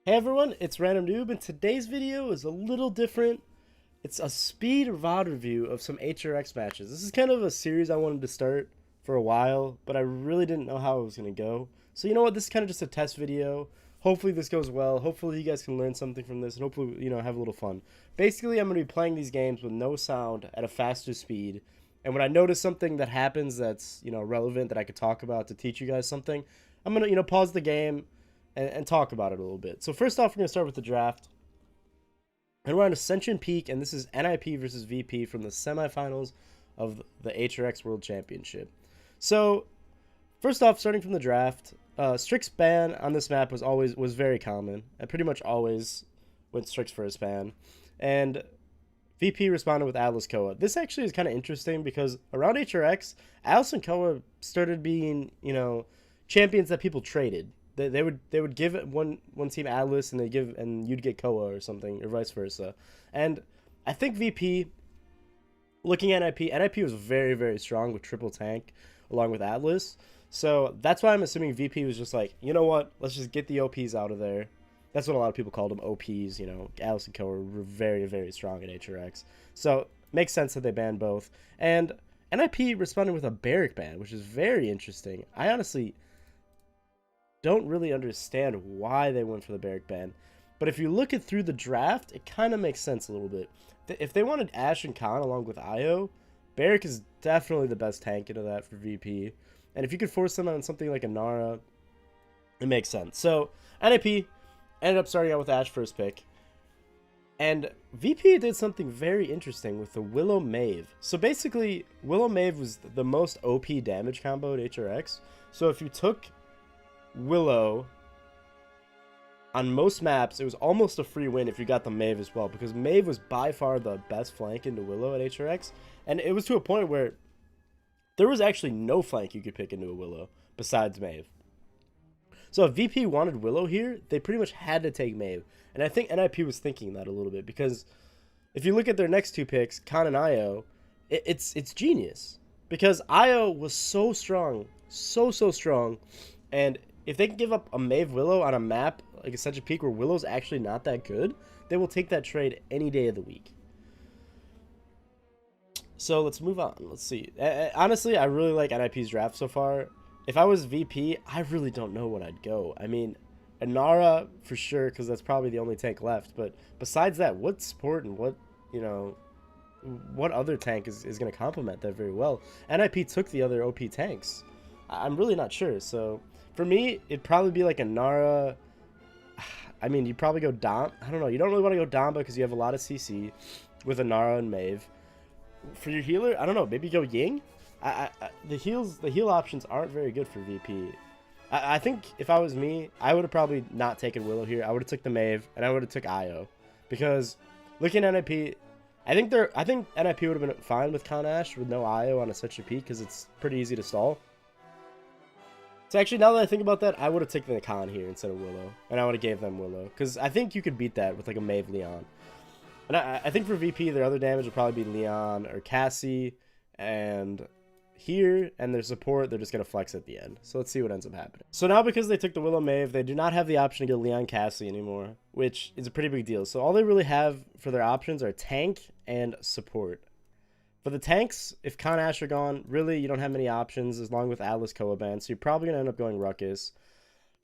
Hey everyone, it's Random Noob, and today's video is a little different. It's a speed VOD review of some HRX matches. This is kind of a series I wanted to start for a while, but I really didn't know how it was going to go. So you know what, this is kind of just a test video. Hopefully this goes well. Hopefully you guys can learn something from this, and hopefully, have a little fun. Basically, I'm going to be playing these games with no sound at a faster speed. And when I notice something that happens that's, relevant that I could talk about to teach you guys something, I'm going to, pause the game and talk about it a little bit. So first off, we're going to start with the draft. And we're on Ascension Peak, and this is NIP versus VP from the semifinals of the HRX World Championship. So first off, starting from the draft, Strix ban on this map was very common. I pretty much always went Strix for his ban. And VP responded with Atlas Koa. This actually is kind of interesting because around HRX, Atlas and Koa started being, champions that people traded. They would give one team Atlas and you'd get Koa or something, or vice versa. And I think VP, looking at NIP was very, very strong with triple tank along with Atlas. So that's why I'm assuming VP was just like, you know what, let's just get the OPs out of there. That's what a lot of people called them, OPs. Atlas and Koa were very, very strong at HRX. So makes sense that they banned both. And NIP responded with a Barrack ban, which is very interesting. I honestly don't really understand why they went for the Barrack ban, but if you look at through the draft, it kind of makes sense a little bit. If they wanted Ashe and Khan along with Io, Barrack is definitely the best tank into that for VP, and if you could force them on something like a Nara, it makes sense. So NIP ended up starting out with Ashe first pick, and VP did something very interesting with the Willow Maeve. So basically, Willow Maeve was the most OP damage combo at HRX. So if you took Willow on most maps, it was almost a free win if you got the Maeve as well, because Maeve was by far the best flank into Willow at HRX, and it was to a point where there was actually no flank you could pick into a Willow besides Maeve. So if VP wanted Willow here, they pretty much had to take Maeve, and I think NIP was thinking that a little bit, because if you look at their next two picks, Khan and Io, it's genius, because Io was so strong, so strong, and if they can give up a Maeve Willow on a map like Ascension Peak where Willow's actually not that good, they will take that trade any day of the week. So let's move on. Let's see. Honestly, I really like NIP's draft so far. If I was VP, I really don't know what I'd go. I mean, Inara for sure, because that's probably the only tank left. But besides that, what support and what other tank is going to complement that very well? NIP took the other OP tanks. I'm really not sure. So for me, it'd probably be like a Nara. I mean, you'd probably go Dom. I don't know. You don't really want to go Damba because you have a lot of CC with a Nara and Maeve. For your healer, I don't know. Maybe go Ying. The heal options aren't very good for VP. I think if I was me, I would have probably not taken Willow here. I would have took the Maeve and I would have took Io, because looking at NIP, I think NIP would have been fine with Khan Ashe with no Io on a such a peak because it's pretty easy to stall. So actually, now that I think about that, I would have taken the Khan here instead of Willow, and I would have gave them Willow, because I think you could beat that with like a Maeve Leon. And I think for VP, their other damage would probably be Leon or Cassie, and here, and their support, they're just going to flex at the end. So let's see what ends up happening. So now, because they took the Willow Maeve, they do not have the option to get Leon Cassie anymore, which is a pretty big deal. So all they really have for their options are tank and support. For the tanks, if Khan Ashe are gone, really you don't have many options as long with Atlas Koa ban, so you're probably going to end up going Ruckus.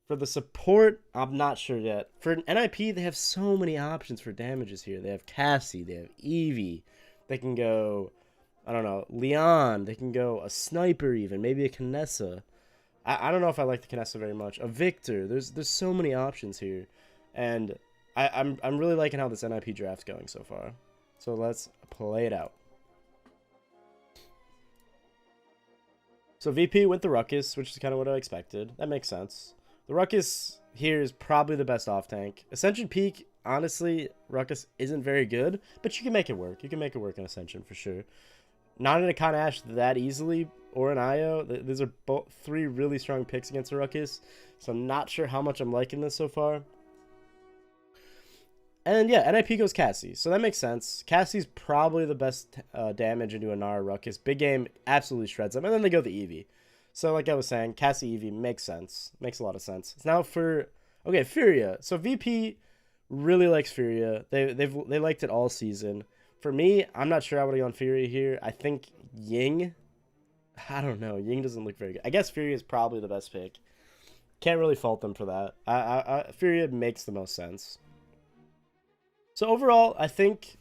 For the support, I'm not sure yet. For an NIP, they have so many options for damages here. They have Cassie, they have Eevee, they can go, I don't know, Leon, they can go a Sniper even, maybe a Kinessa. I don't know if I like the Kinessa very much. A Victor, there's so many options here. And I'm really liking how this NIP draft's going so far. So let's play it out. So VP went the Ruckus, which is kind of what I expected. That makes sense. The Ruckus here is probably the best off tank. Ascension Peak, honestly, Ruckus isn't very good, but you can make it work. You can make it work in Ascension for sure. Not in a Khan Ashe that easily, or an Io. These are both three really strong picks against the Ruckus, so I'm not sure how much I'm liking this so far. And yeah, NIP goes Cassie, so that makes sense. Cassie's probably the best damage into a Nara Ruckus. Big game absolutely shreds them, and then they go the Eevee. So like I was saying, Cassie Eevee makes sense. Makes a lot of sense. Now for Okay, Furia. So VP really likes Furia. They liked it all season. For me, I'm not sure I would have gone Furia here. I think Ying. I don't know. Ying doesn't look very good. I guess Furia is probably the best pick. Can't really fault them for that. Furia makes the most sense. So overall, I think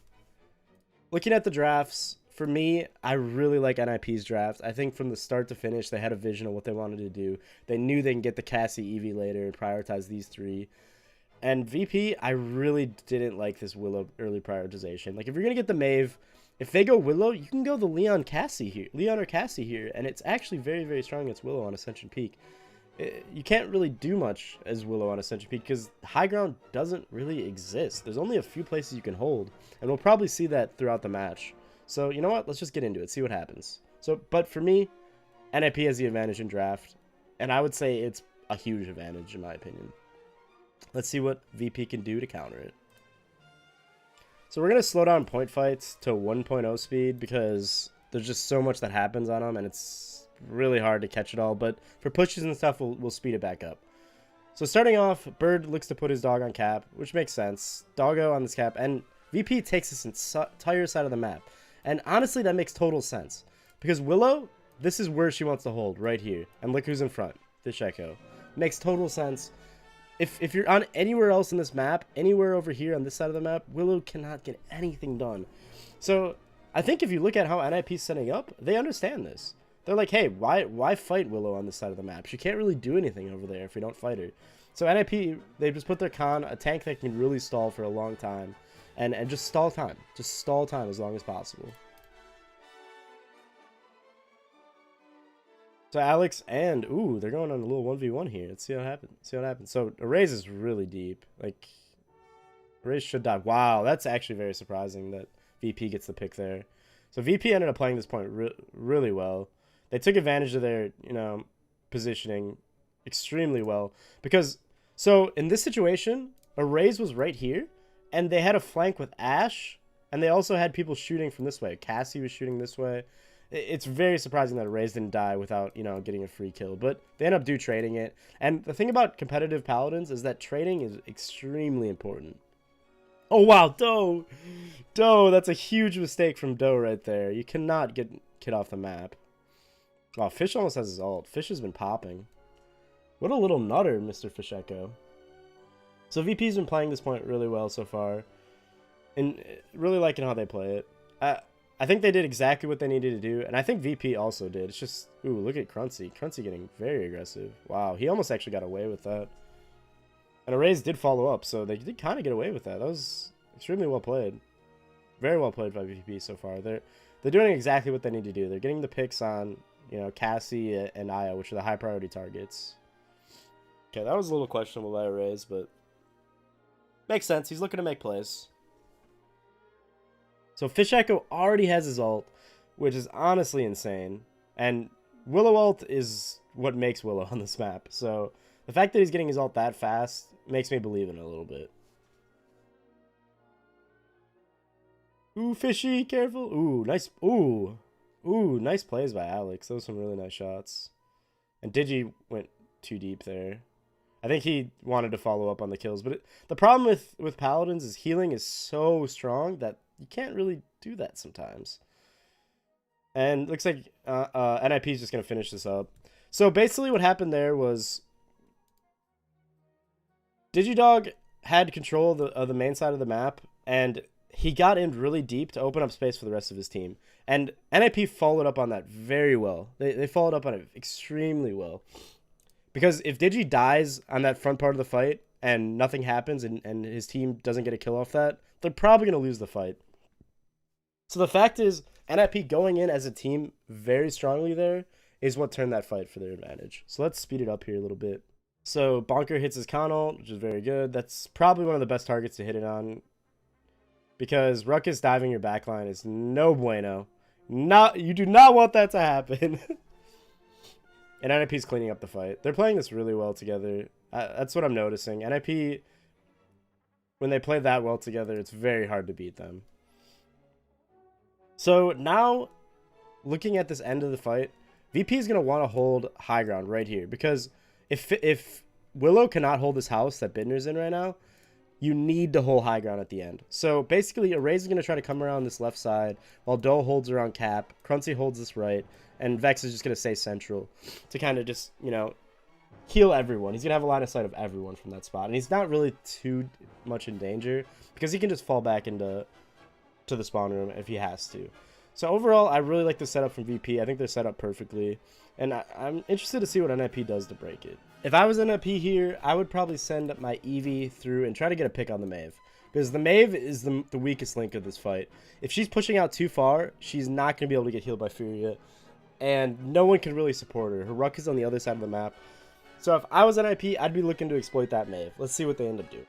looking at the drafts, for me, I really like NIP's draft. I think from the start to finish, they had a vision of what they wanted to do. They knew they can get the Cassie Eevee later and prioritize these three. And VP, I really didn't like this Willow early prioritization. Like, if you're going to get the Maeve, if they go Willow, you can go the Leon or Cassie here, and it's actually very, very strong against Willow on Ascension Peak. You can't really do much as Willow on Ascension Peak because high ground doesn't really exist. There's only a few places you can hold, and we'll probably see that throughout the match. So, you know what? Let's just get into it, see what happens. So, but for me, NIP has the advantage in draft, and I would say it's a huge advantage in my opinion. Let's see what VP can do to counter it. So we're going to slow down point fights to 1.0 speed because there's just so much that happens on them, and it's really hard to catch it all. But for pushes and stuff, we'll speed it back up. So starting off, Bird looks to put his dog on cap, which makes sense. Doggo on this cap, and VP takes this entire side of the map. And honestly, that makes total sense. Because Willow, this is where she wants to hold, right here. And look who's in front, Fish Echo. Makes total sense. If you're on anywhere else in this map, anywhere over here on this side of the map, Willow cannot get anything done. So I think if you look at how NIP's setting up, they understand this. They're like, hey, why fight Willow on this side of the map? She can't really do anything over there if we don't fight her. So NIP, they just put their con, a tank that can really stall for a long time, and just stall time. Just stall time as long as possible. So Alex and, ooh, they're going on a little 1v1 here. Let's see what happens. So Erase is really deep. Like, Erase should die. Wow, that's actually very surprising that VP gets the pick there. So VP ended up playing this point really well. They took advantage of their, positioning extremely well. Because, so in this situation, Erase was right here, and they had a flank with Ashe, and they also had people shooting from this way. Cassie was shooting this way. It's very surprising that Erase didn't die without, getting a free kill. But they end up trading it. And the thing about competitive Paladins is that trading is extremely important. Oh, wow, Doe! Doe, that's a huge mistake from Doe right there. You cannot get Kid off the map. Wow, Fish almost has his ult. Fish has been popping. What a little nutter, Mr. Fish Echo. So VP's been playing this point really well so far. And really liking how they play it. I think they did exactly what they needed to do, and I think VP also did. It's just, ooh, look at Crunchy. Crunchy getting very aggressive. Wow, he almost actually got away with that. And Erase did follow up, so they did kind of get away with that. That was extremely well played. Very well played by VP so far. They're doing exactly what they need to do. They're getting the picks on, Cassie and Aya, which are the high priority targets. Okay, that was a little questionable by Erase, but makes sense. He's looking to make plays. So Fish Echo already has his ult, which is honestly insane. And Willow ult is what makes Willow on this map. So the fact that he's getting his ult that fast makes me believe in it a little bit. Ooh, Fishy, careful. Ooh, nice. Ooh, nice plays by Alex. Those were some really nice shots. And Digi went too deep there. I think he wanted to follow up on the kills. But the problem with Paladins is healing is so strong that you can't really do that sometimes. And looks like NIP is just going to finish this up. So basically what happened there was Digidog had control of the main side of the map, and he got in really deep to open up space for the rest of his team. And NIP followed up on that very well. They followed up on it extremely well. Because if Digi dies on that front part of the fight and nothing happens and his team doesn't get a kill off that, they're probably going to lose the fight. So the fact is, NIP going in as a team very strongly there is what turned that fight for their advantage. So let's speed it up here a little bit. So Bonker hits his con ult, which is very good. That's probably one of the best targets to hit it on. Because Ruckus diving your backline is no bueno. You do not want that to happen. And NIP's cleaning up the fight. They're playing this really well together. That's what I'm noticing. NIP, when they play that well together, it's very hard to beat them. So now, looking at this end of the fight, VP is going to want to hold high ground right here. Because if Willow cannot hold this house that Bittner's in right now. You need to hold high ground at the end. So basically, Erase is going to try to come around this left side, while Doe holds around Cap, Crunchy holds this right, and Vex is just going to stay central to kind of just, you know, heal everyone. He's going to have a line of sight of everyone from that spot. And he's not really too much in danger because he can just fall back into the spawn room if he has to. So overall, I really like the setup from VP. I think they're set up perfectly. And I'm interested to see what NIP does to break it. If I was NIP here, I would probably send my Eevee through and try to get a pick on the Maeve. Because the Maeve is the weakest link of this fight. If she's pushing out too far, she's not going to be able to get healed by Furia. And no one can really support her. Her Ruck is on the other side of the map. So if I was NIP, I'd be looking to exploit that Maeve. Let's see what they end up doing.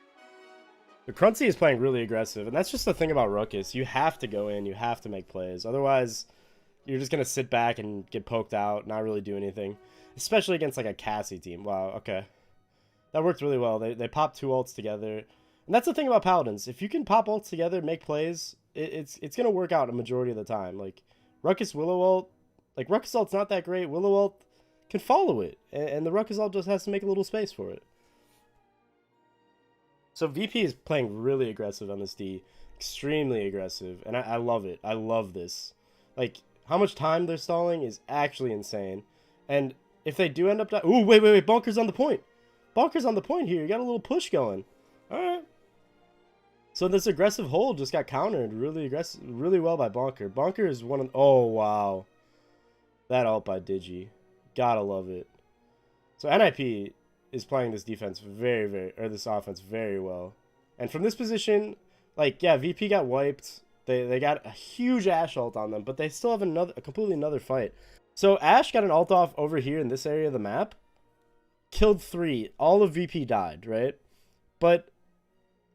The Crunchy is playing really aggressive. And that's just the thing about Ruckus. You have to go in. You have to make plays. Otherwise, you're just going to sit back and get poked out, not really do anything. Especially against like a Cassie team. Wow, okay. That worked really well. They popped 2 ults together. And that's the thing about Paladins. If you can pop ults together, make plays, it's going to work out a majority of the time. Like, Ruckus Willow ult, like, Ruckus ult's not that great. Willow ult can follow it. And the Ruckus ult just has to make a little space for it. So VP is playing really aggressive on this D. Extremely aggressive. And I love it. I love this. Like, how much time they're stalling is actually insane. And if they do end up dying... Ooh, wait. Bonker's on the point. Bonker's on the point here. You got a little push going. Alright. So this aggressive hold just got countered really well by Bonker. Bonker is one of... Oh, wow. That ult by Digi. Gotta love it. So NIP is playing this defense this offense very well. And from this position, like, yeah, VP got wiped. They got a huge Ashe ult on them, but they still have a completely another fight. So Ashe got an ult off over here in this area of the map. Killed 3. All of VP died, right? But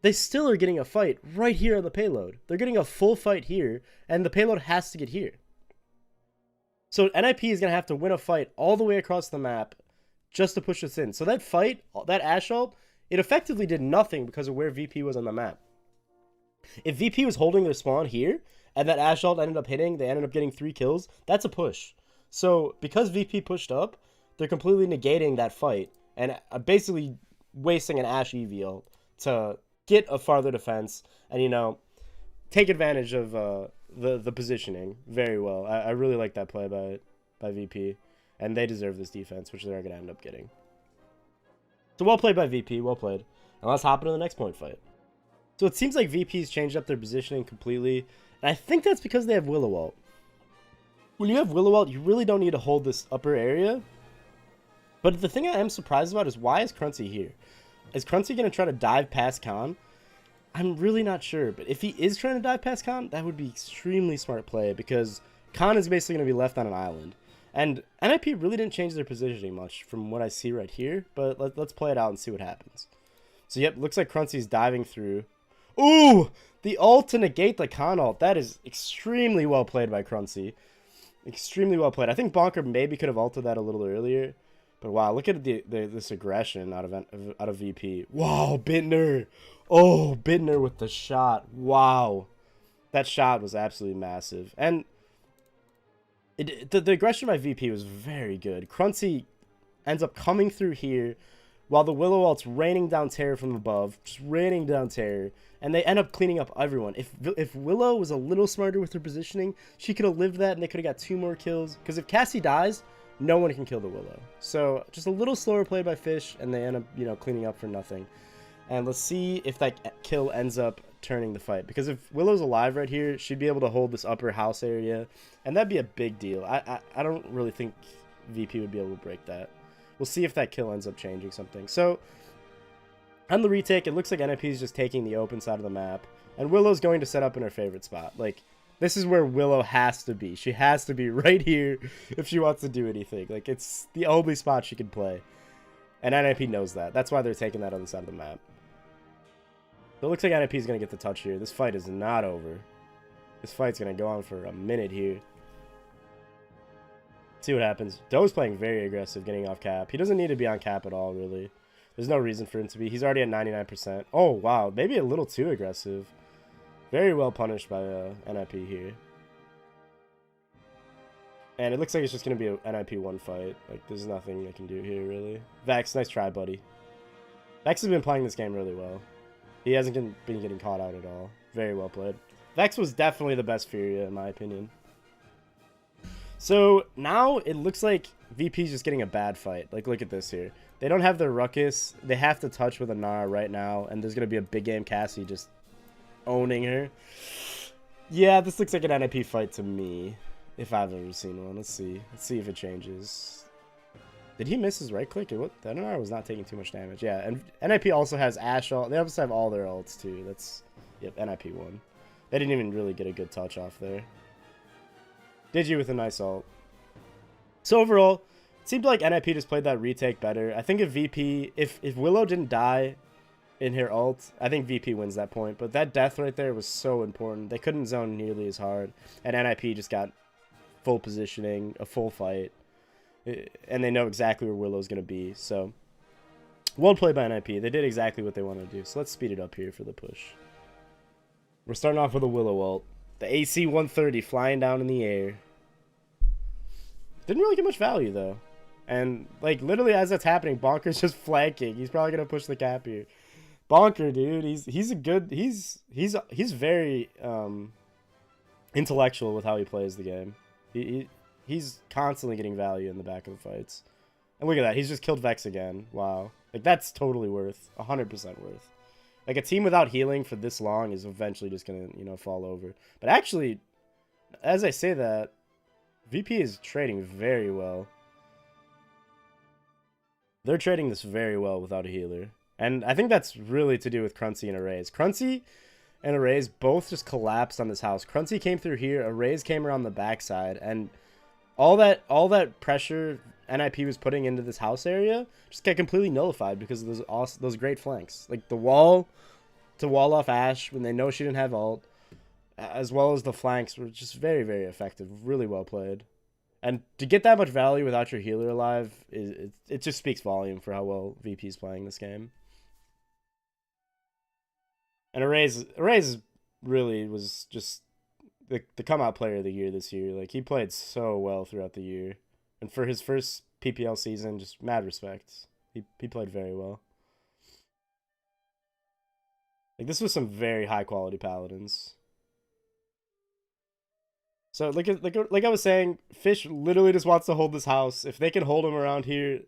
they still are getting a fight right here on the payload. They're getting a full fight here, and the payload has to get here. So NIP is going to have to win a fight all the way across the map just to push us in. So that fight, that Ashe ult, it effectively did nothing because of where VP was on the map. If VP was holding their spawn here, and that Ashe ult ended up hitting, they ended up getting 3 kills, that's a push. So because VP pushed up, they're completely negating that fight and basically wasting an Ashe EV ult to get a farther defense and, you know, take advantage of the positioning very well. I really like that play by VP, and they deserve this defense, which they're going to end up getting. So well played by VP, well played. And let's hop into the next point fight. So it seems like VP's changed up their positioning completely, and I think that's because they have Willow ult. When you have Willow ult, you really don't need to hold this upper area. But the thing I am surprised about is, why is Crunchy here? Is Crunchy going to try to dive past Khan? I'm really not sure, but if he is trying to dive past Khan, that would be extremely smart play, because Khan is basically going to be left on an island. And NIP really didn't change their positioning much from what I see right here, but let's play it out and see what happens. So yep, looks like Crunchy's diving through. Ooh! The ult to negate the Khan ult. That is extremely well played by Crunchy. Extremely well played. I think Bonker maybe could have ulted that a little earlier. But wow, look at this aggression out of VP. Wow, Bittner. Oh, Bittner with the shot. Wow. That shot was absolutely massive. And the aggression by VP was very good. Crunchy ends up coming through here while the Willow ult's raining down terror from above. Just raining down terror. And they end up cleaning up everyone. If Willow was a little smarter with her positioning, she could have lived that and they could have got 2 more kills. Because if Cassie dies, no one can kill the Willow. So just a little slower play by Fish, and they end up, you know, cleaning up for nothing. And let's see if that kill ends up turning the fight. Because if Willow's alive right here, she'd be able to hold this upper house area. And that'd be a big deal. I don't really think VP would be able to break that. We'll see if that kill ends up changing something. So on the retake, it looks like NIP is just taking the open side of the map. And Willow's going to set up in her favorite spot. Like, this is where Willow has to be. She has to be right here if she wants to do anything. Like, it's the only spot she can play. And NIP knows that. That's why they're taking that other side of the map. So it looks like NIP is going to get the touch here. This fight is not over. This fight's going to go on for a minute here. See what happens. Doe's playing very aggressive, getting off cap. He doesn't need to be on cap at all, really. There's no reason for him to be. He's already at 99%. Oh, wow. Maybe a little too aggressive. Very well punished by NIP here. And it looks like it's just going to be a NIP 1 fight. Like, there's nothing they can do here, really. Vax, nice try, buddy. Vex has been playing this game really well. He hasn't been getting caught out at all. Very well played. Vex was definitely the best Furia, in my opinion. So now it looks like VP's just getting a bad fight. Like, look at this here. They don't have their Ruckus. They have to touch with a Nara right now, and there's going to be a big game Cassie just owning her. Yeah, this looks like an NIP fight to me, if I've ever seen one. Let's see. Let's see if it changes. Did he miss his right click? The Nara was not taking too much damage. Yeah, and NIP also has Ashe. They also have all their ults, too. That's, yep, NIP won. They didn't even really get a good touch off there. Digi with a nice ult. So overall, it seemed like NIP just played that retake better. I think if VP, if Willow didn't die in her ult, I think VP wins that point. But that death right there was so important. They couldn't zone nearly as hard. And NIP just got full positioning, a full fight. And they know exactly where Willow's going to be. So, well played by NIP. They did exactly what they wanted to do. So let's speed it up here for the push. We're starting off with a Willow ult. The AC 130 flying down in the air. Didn't really get much value, though. And, like, literally as that's happening, Bonker's just flanking. He's probably going to push the cap here. Bonker, dude, he's a good... He's very intellectual with how he plays the game. He's constantly getting value in the back of the fights. And look at that. He's just killed Vex again. Wow. Like, that's totally worth. 100% worth. Like, a team without healing for this long is eventually just going to, you know, fall over. But actually, as I say that, VP is trading very well. They're trading this very well without a healer. And I think that's really to do with Crunchy and Arrays. Crunchy and Arrays both just collapsed on this house. Crunchy came through here. Arrays came around the backside. And all that pressure NIP was putting into this house area just got completely nullified because of those great flanks. Like the wall to wall off Ashe when they know she didn't have ult, as well as the flanks were just very, very effective. Really well played. And to get that much value without your healer alive, it just speaks volume for how well VP's playing this game. And Arrays really was just the come-out player of the year this year. Like, he played so well throughout the year. And for his first PPL season, just mad respect. He played very well. Like, this was some very high-quality Paladins. So, like I was saying, Fish literally just wants to hold this house. If they can hold him around here,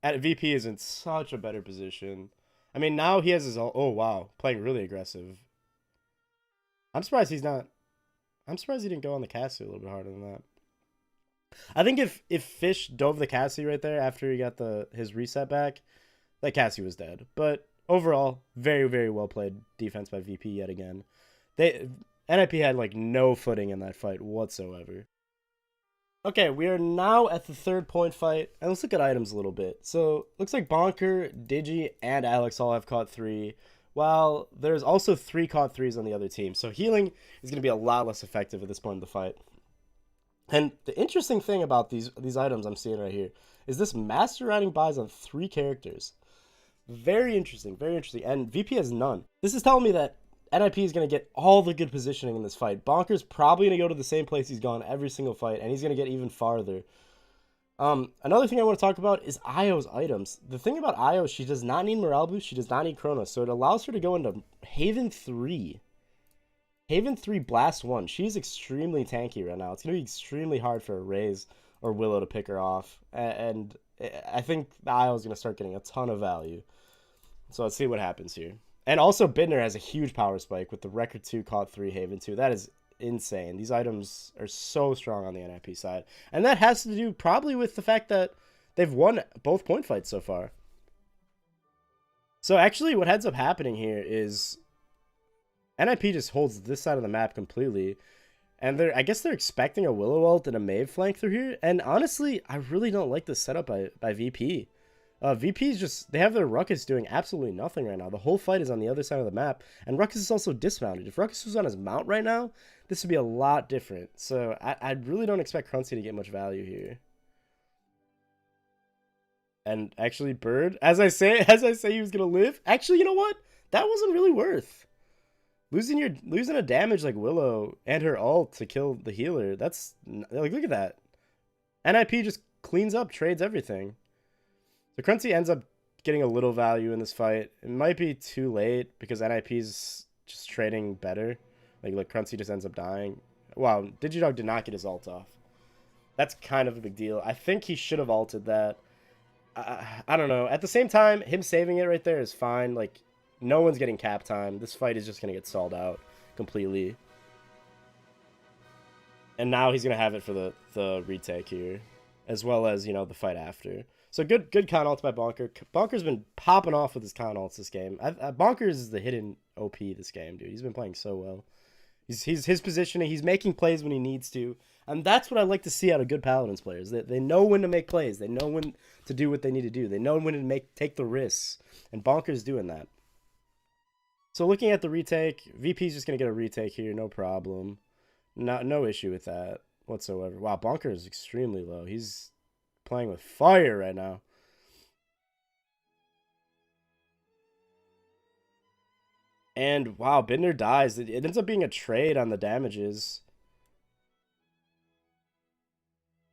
VP is in such a better position. I mean, now he has his... Oh, wow. Playing really aggressive. I'm surprised he's not... I'm surprised he didn't go on the Cassie a little bit harder than that. I think if Fish dove the Cassie right there after he got his reset back, that Cassie was dead. But overall, very, very well played defense by VP yet again. NIP had like no footing in that fight whatsoever. Okay, we are now at the third point fight, and let's look at items a little bit. So, looks like Bonker, Digi, and Alex all have caught 3, while there's also 3 caught 3s on the other team. So healing is going to be a lot less effective at this point in the fight. And the interesting thing about these items I'm seeing right here is this Master Riding buys on 3 characters. Very interesting, very interesting. And VP has none. This is telling me that NIP is going to get all the good positioning in this fight. Bonker's probably going to go to the same place he's gone every single fight, and he's going to get even farther. Another thing I want to talk about is Io's items. The thing about Io, she does not need Morale Boost, she does not need Chronos, so it allows her to go into Haven 3. Haven 3 Blast 1. She's extremely tanky right now. It's going to be extremely hard for Raze or Willow to pick her off, and I think Io is going to start getting a ton of value. So let's see what happens here. And also, Bidner has a huge power spike with the Record 2, Caught 3, Haven 2. That is insane. These items are so strong on the NIP side. And that has to do probably with the fact that they've won both point fights so far. So actually, what ends up happening here is NIP just holds this side of the map completely. And I guess they're expecting a Willow ult and a Maeve flank through here. And honestly, I really don't like this setup by VP. VP's just, they have their Ruckus doing absolutely nothing right now. The whole fight is on the other side of the map, and Ruckus is also dismounted. If Ruckus was on his mount right now, this would be a lot different. So I really don't expect Crunchy to get much value here. And actually, Bird, as I say he was gonna live. Actually, you know what? That wasn't really worth losing a damage like Willow and her ult to kill the healer. That's like, look at that. NIP just cleans up, trades everything. So Crunchy ends up getting a little value in this fight. It might be too late because NIP's just trading better. Like, look, Crunchy just ends up dying. Wow, Digidog did not get his ult off. That's kind of a big deal. I think he should have ulted that. I don't know. At the same time, him saving it right there is fine. Like, no one's getting cap time. This fight is just going to get stalled out completely. And now he's going to have it for the retake here, as well as, you know, the fight after. So good con ult by Bonker. Bonker's been popping off with his con ults this game. Bonker is the hidden OP this game, dude. He's been playing so well. He's his positioning. He's making plays when he needs to. And that's what I like to see out of good Paladins players. They know when to make plays. They know when to do what they need to do. They know when to take the risks. And Bonker's doing that. So looking at the retake, VP's just going to get a retake here. No problem. No issue with that whatsoever. Wow, Bonker is extremely low. He's playing with fire right now. And wow, Bidner dies. It ends up being a trade on the damages.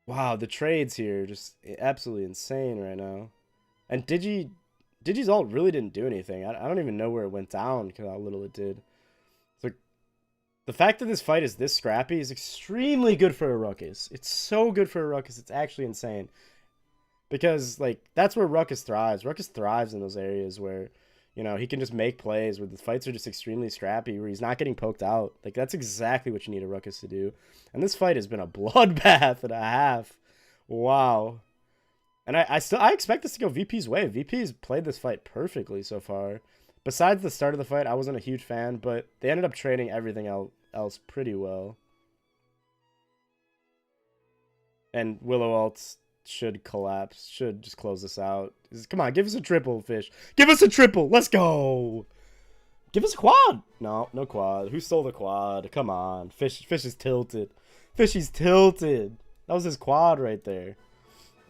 Wow, the trades here just absolutely insane right now. And Digi's ult really didn't do anything. I don't even know where it went down because how little it did. So the fact that this fight is this scrappy is extremely good for a Ruckus. It's so good for a Ruckus. It's actually insane. Because, like, that's where Ruckus thrives. Ruckus thrives in those areas where, you know, he can just make plays where the fights are just extremely scrappy, where he's not getting poked out. Like, that's exactly what you need a Ruckus to do. And this fight has been a bloodbath and a half. Wow. And I expect this to go VP's way. VP's played this fight perfectly so far. Besides the start of the fight, I wasn't a huge fan, but they ended up trading everything else pretty well. And Willow ults should collapse. Should just close this out. Come on, give us a triple, Fish. Give us a triple. Let's go. Give us a quad. No quad. Who stole the quad? Come on. Fish is tilted. Fishy's tilted. That was his quad right there.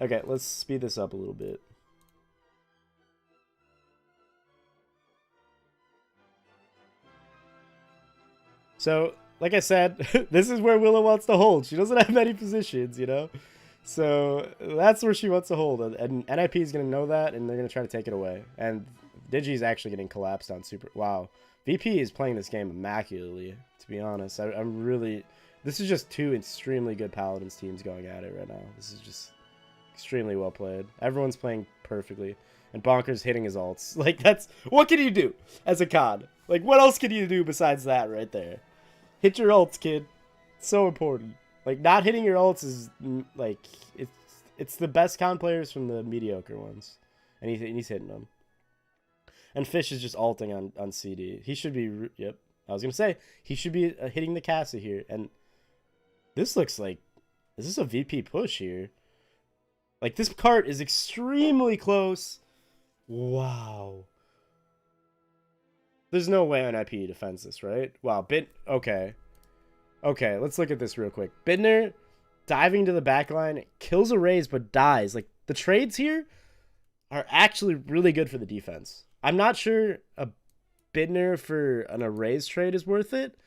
Okay, let's speed this up a little bit. So, like I said, this is where Willow wants to hold. She doesn't have many positions, you know? So, that's where she wants to hold. And NIP is going to know that, and they're going to try to take it away. And Digi's actually getting collapsed on super... Wow. VP is playing this game immaculately, to be honest. I'm really... This is just two extremely good Paladins teams going at it right now. This is just extremely well played. Everyone's playing perfectly. And Bonker's hitting his ults. Like, that's... What can you do as a COD? Like, what else can you do besides that right there? Hit your ults, kid. It's so important. Like, not hitting your ults is, like, it's the best con players from the mediocre ones. And he's hitting them. And Fish is just ulting on CD. He should be... Yep. I was going to say, he should be hitting the Casa here. And this looks like... Is this a VP push here? Like, this cart is extremely close. Wow. There's no way NIP defends this, right? Wow, okay. Okay, let's look at this real quick. Bidner diving to the backline, kills a raise, but dies. Like, the trades here are actually really good for the defense. I'm not sure a Bidner for an erase trade is worth it,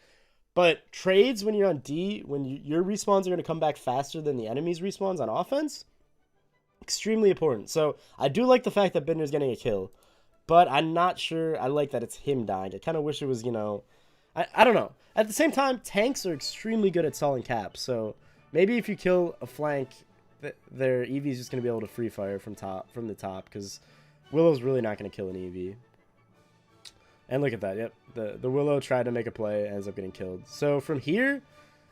but trades when you're on D, when your respawns are going to come back faster than the enemy's respawns on offense, extremely important. So I do like the fact that Bidner's getting a kill, but I'm not sure I like that it's him dying. I kind of wish it was, you know, I don't know. At the same time, tanks are extremely good at stalling caps, so maybe if you kill a flank, their EV is just going to be able to free fire from the top, because Willow's really not going to kill an EV. And look at that. Yep, the Willow tried to make a play, ends up getting killed. So from here,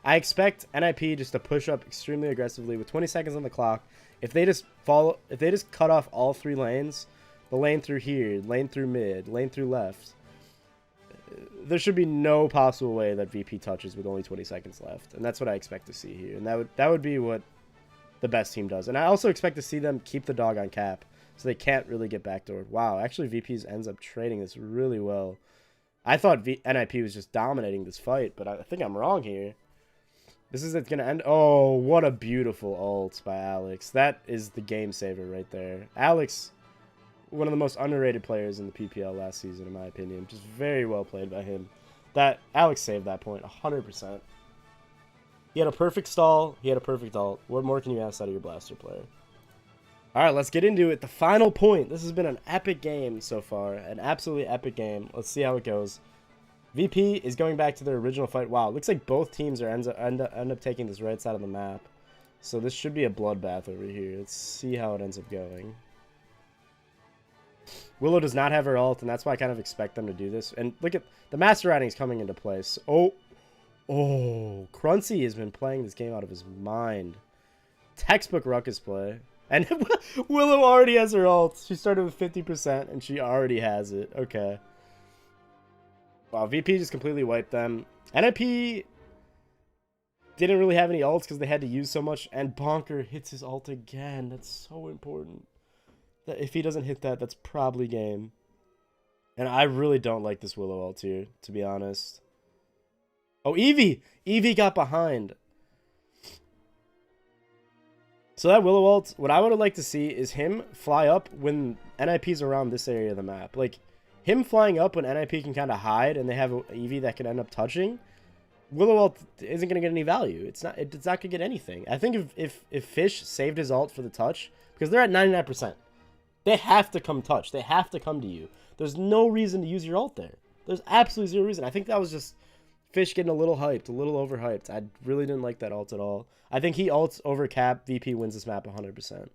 I expect NIP just to push up extremely aggressively with 20 seconds on the clock. If they just cut off all three lanes, the lane through here, lane through mid, lane through left, there should be no possible way that VP touches with only 20 seconds left. And that's what I expect to see here. And that would be what the best team does. And I also expect to see them keep the dog on cap, so they can't really get backdoored. Wow, actually VP's ends up trading this really well. I thought NIP was just dominating this fight, but I think I'm wrong here. This is going to end... Oh, what a beautiful ult by Alex. That is the game saver right there. Alex, one of the most underrated players in the PPL last season, in my opinion. Just very well played by him. Alex saved that point 100%. He had a perfect stall. He had a perfect ult. What more can you ask out of your blaster player? All right, let's get into it. The final point. This has been an epic game so far. An absolutely epic game. Let's see how it goes. VP is going back to their original fight. Wow, looks like both teams are end up taking this right side of the map. So this should be a bloodbath over here. Let's see how it ends up going. Willow does not have her ult, and that's why I kind of expect them to do this. And look at the master ridings coming into place. Oh, Cruncy has been playing this game out of his mind. Textbook Ruckus play. And Willow already has her ult. She started with 50%, and she already has it. Okay. Wow, VP just completely wiped them. NIP didn't really have any ults because they had to use so much. And Bonker hits his ult again. That's so important. That if he doesn't hit that, that's probably game. And I really don't like this Willow ult here, to be honest. Oh, Eevee! Eevee got behind. So that Willow ult, what I would have liked to see is him fly up when NIP's around this area of the map. Like, him flying up when NIP can kind of hide and they have an Eevee that can end up touching. Willow ult isn't going to get any value. It's not going to get anything. I think if Fish saved his ult for the touch, because they're at 99%. They have to come touch. They have to come to you. There's no reason to use your ult there. There's absolutely zero reason. I think that was just Fish getting a little hyped, a little overhyped. I really didn't like that ult at all. I think he ults over cap. VP wins this map 100%.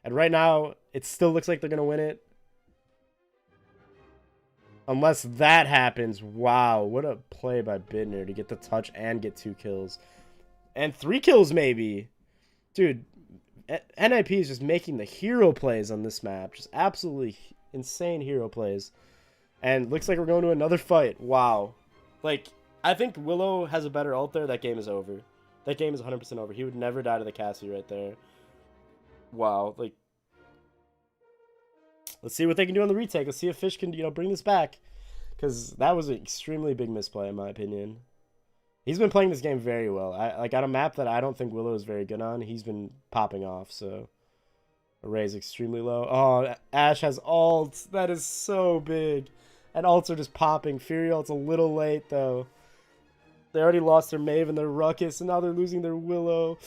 And right now, it still looks like they're going to win it. Unless that happens. Wow, what a play by Bidner to get the touch and get 2 kills. And 3 kills maybe. Dude, NIP is just making the hero plays on this map. Just absolutely insane hero plays. And looks like we're going to another fight. Wow. Like, I think Willow has a better ult there. That game is over. That game is 100% over. He would never die to the Cassie right there. Wow. Like, let's see what they can do on the retake. Let's see if Fish can, bring this back. Because that was an extremely big misplay, in my opinion. He's been playing this game very well. Like, on a map that I don't think Willow is very good on, he's been popping off, so. Array's extremely low. Oh, Ashe has ults. That is so big. And ults are just popping. Fury ult's a little late, though. They already lost their Maeve and their Ruckus, and now they're losing their Willow.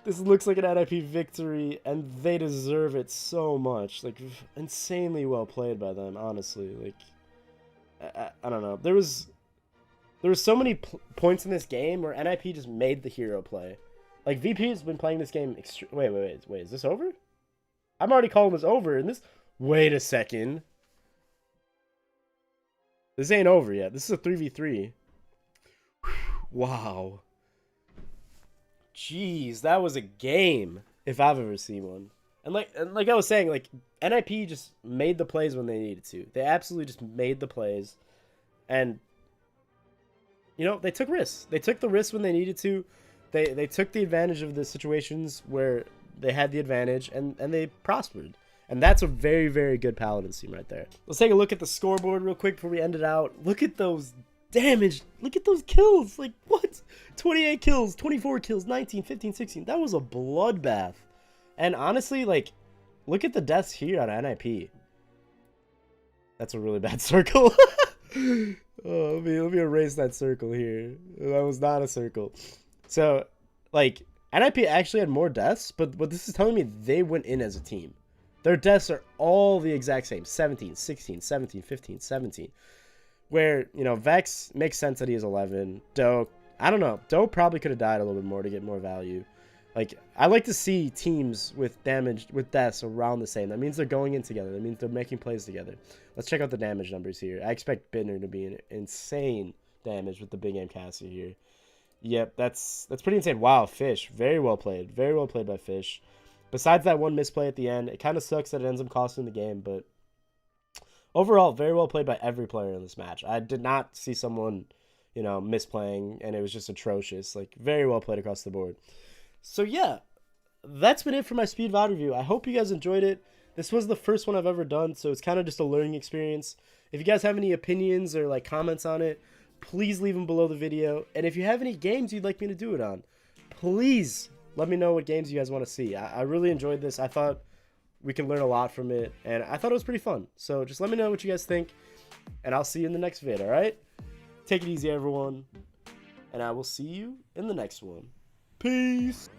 This looks like an NIP victory, and they deserve it so much. Like, insanely well played by them, honestly. Like, I don't know. There was so many points in this game where NIP just made the hero play. Like, VP has been playing this game wait, is this over? I'm already calling this over, and this... Wait a second. This ain't over yet. This is a 3v3. Wow. Jeez, that was a game, if I've ever seen one. And like I was saying, like, NIP just made the plays when they needed to. They absolutely just made the plays. And... they took risks. They took the risks when they needed to. They took the advantage of the situations where they had the advantage, and they prospered. And that's a very, very good Paladins team right there. Let's take a look at the scoreboard real quick before we end it out. Look at those damage. Look at those kills. Like, what? 28 kills, 24 kills, 19, 15, 16. That was a bloodbath. And honestly, like, look at the deaths here on NIP. That's a really bad circle. Oh, let me erase that circle here. That was not a circle. So, like, NIP actually had more deaths, but what this is telling me, they went in as a team. Their deaths are all the exact same. 17, 16, 17, 15, 17. Where, Vex makes sense that he is 11. Doe, I don't know. Doe probably could have died a little bit more to get more value. Like, I like to see teams with deaths around the same. That means they're going in together. That means they're making plays together. Let's check out the damage numbers here. I expect Bidner to be an insane damage with the big game Cassie here. Yep, that's pretty insane. Wow, Fish. Very well played. Very well played by Fish. Besides that one misplay at the end, it kind of sucks that it ends up costing the game, but overall, very well played by every player in this match. I did not see someone, misplaying, and it was just atrocious. Like, very well played across the board. So yeah, that's been it for my speed VOD review. I hope you guys enjoyed it. This was the first one I've ever done, so it's kind of just a learning experience. If you guys have any opinions or like comments on it, please leave them below the video. And if you have any games you'd like me to do it on, please let me know what games you guys want to see. I really enjoyed this. I thought we can learn a lot from it, and I thought it was pretty fun. So just let me know what you guys think, and I'll see you in the next vid, all right? Take it easy, everyone, and I will see you in the next one. Peace!